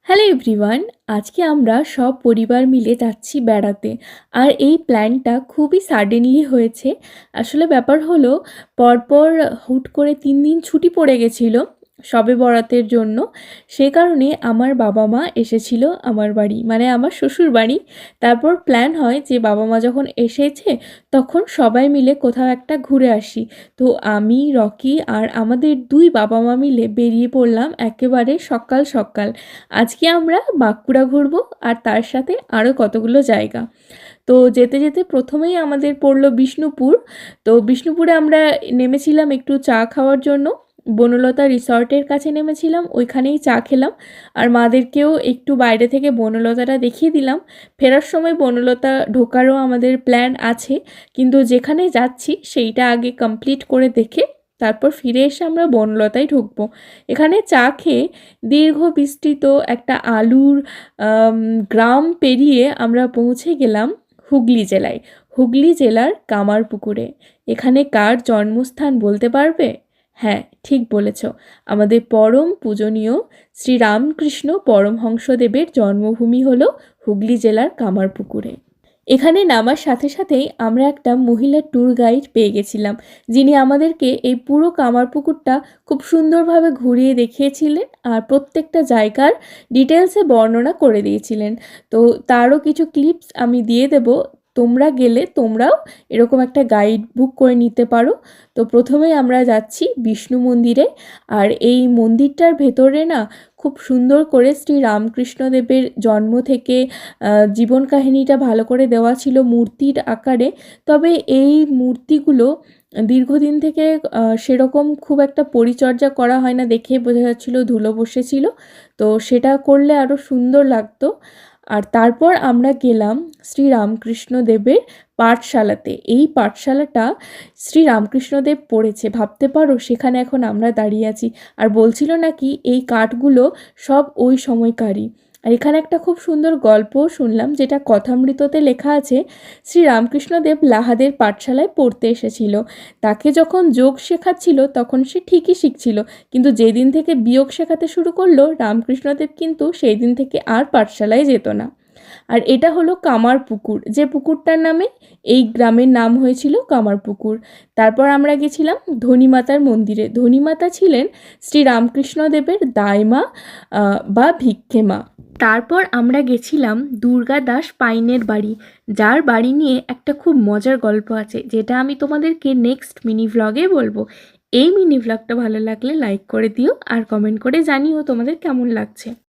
Hello everyone, আজকে আমরা সব পরিবার মিলে যাচ্ছি বেড়াতে। আর এই প্ল্যানটা খুবই সাডেনলি হয়েছে। আসলে ব্যাপার হলো, পরপর হুট করে 3 দিন ছুটি পড়ে গেছিলো শবে বরাতের জন্য। সে কারণে আমার বাবা মা এসেছিল আমার বাড়ি, মানে আমার শ্বশুর বাড়ি। তারপর প্ল্যান হয় যে বাবা মা যখন এসেছে তখন সবাই মিলে কোথাও একটা ঘুরে আসি। তো আমি, রকি আর আমাদের 2 বাবা মা মিলে বেরিয়ে পড়লাম একেবারে সকাল সকাল। আজকে আমরা বাঁকুড়া ঘুরবো আর তার সাথে আরও কতগুলো জায়গা। তো যেতে যেতে প্রথমেই আমাদের পড়লো বিষ্ণুপুর। তো বিষ্ণুপুরে আমরা নেমেছিলাম একটু চা খাওয়ার জন্য। বনলতা রিসর্টের কাছে নেমেছিলাম, ওইখানেই চা খেলাম। আর মাদেরকেও একটু বাইরে থেকে বনলতাটা দেখিয়ে দিলাম। ফেরার সময় বনলতা ঢোকারও আমাদের প্ল্যান আছে, কিন্তু যেখানে যাচ্ছি সেইটা আগে কমপ্লিট করে দেখে তারপর ফিরে এসে আমরা বনলতায় ঢুকবো। এখানে চা খেয়ে দীর্ঘ বিস্তৃত একটা আলুর গ্রাম পেরিয়ে আমরা পৌঁছে গেলাম হুগলি জেলায়। হুগলি জেলার কামারপুকুরে। এখানে কার জন্মস্থান বলতে পারবে? হ্যাঁ, ঠিক বলেছ, আমাদের পরম পূজনীয় শ্রীরামকৃষ্ণ পরমহংসদেবের জন্মভূমি হলো হুগলি জেলার কামারপুকুরে। এখানে নামার সাথে সাথেই আমরা একটা মহিলা ট্যুর গাইড পেয়ে গেছিলাম, যিনি আমাদেরকে এই পুরো কামারপুকুরটা খুব সুন্দরভাবে ঘুরিয়ে দেখিয়েছিলেন আর প্রত্যেকটা জায়গার ডিটেলসে বর্ণনা করে দিয়েছিলেন। তো তারও কিছু ক্লিপস আমি দিয়ে দেব, তোমরা গেলে তোমরাও এরকম একটা গাইড বুক করে নিতে পারো। তো প্রথমেই আমরা যাচ্ছি বিষ্ণু মন্দিরে। আর এই মন্দিরটার ভেতরে না খুব সুন্দর করে শ্রী রামকৃষ্ণদেবের জন্ম থেকে জীবন কাহিনীটা ভালো করে দেওয়া ছিল মূর্তির আকারে। তবে এই মূর্তিগুলো দীর্ঘদিন থেকে সেরকম খুব একটা পরিচর্যা করা হয় না, দেখে বোঝা যাচ্ছিলো ধুলো বসেছিল। তো সেটা করলে আরও সুন্দর লাগতো। আর তারপর আমরা গেলাম শ্রী রামকৃষ্ণদেবের পাঠশালাতে। এই পাঠশালাটা শ্রী রামকৃষ্ণদেব পড়েছে, ভাবতে পারো সেখানে এখন আমরা দাঁড়িয়ে আছি। আর বলছিল নাকি এই কাঠগুলো সব ওই সময়কারই। আর এখানে একটা খুব সুন্দর গল্পও শুনলাম, যেটা কথামৃততে লেখা আছে। শ্রী রামকৃষ্ণদেব লাহাদের পাঠশালায় পড়তে এসেছিল। তাকে যখন যোগ শেখাচ্ছিল তখন সে ঠিকই শিখছিল, কিন্তু যেদিন থেকে বিয়োগ শেখাতে শুরু করলো রামকৃষ্ণদেব কিন্তু সেই দিন থেকে আর পাঠশালায় যেত না। আর এটা হলো কামারপুকুর, যে পুকুরটার নামে এই গ্রামের নাম হয়েছিল কামারপুকুর। তারপর আমরা গেছিলাম ধনীমাতার মন্দিরে। ধনীমাতা ছিলেন শ্রী রামকৃষ্ণদেবের দাইমা বা ভিক্ষেমা। তারপর আমরা গেছিলাম দুর্গা দাস পাইনের বাড়ি, যার বাড়ি নিয়ে একটা খুব মজার গল্প আছে, যেটা আমি তোমাদেরকে নেক্সট মিনি ভ্লগে বলবো। এই মিনি ভ্লগটা ভালো লাগলে লাইক করে দিও আর কমেন্ট করে জানিও তোমাদের কেমন লাগছে।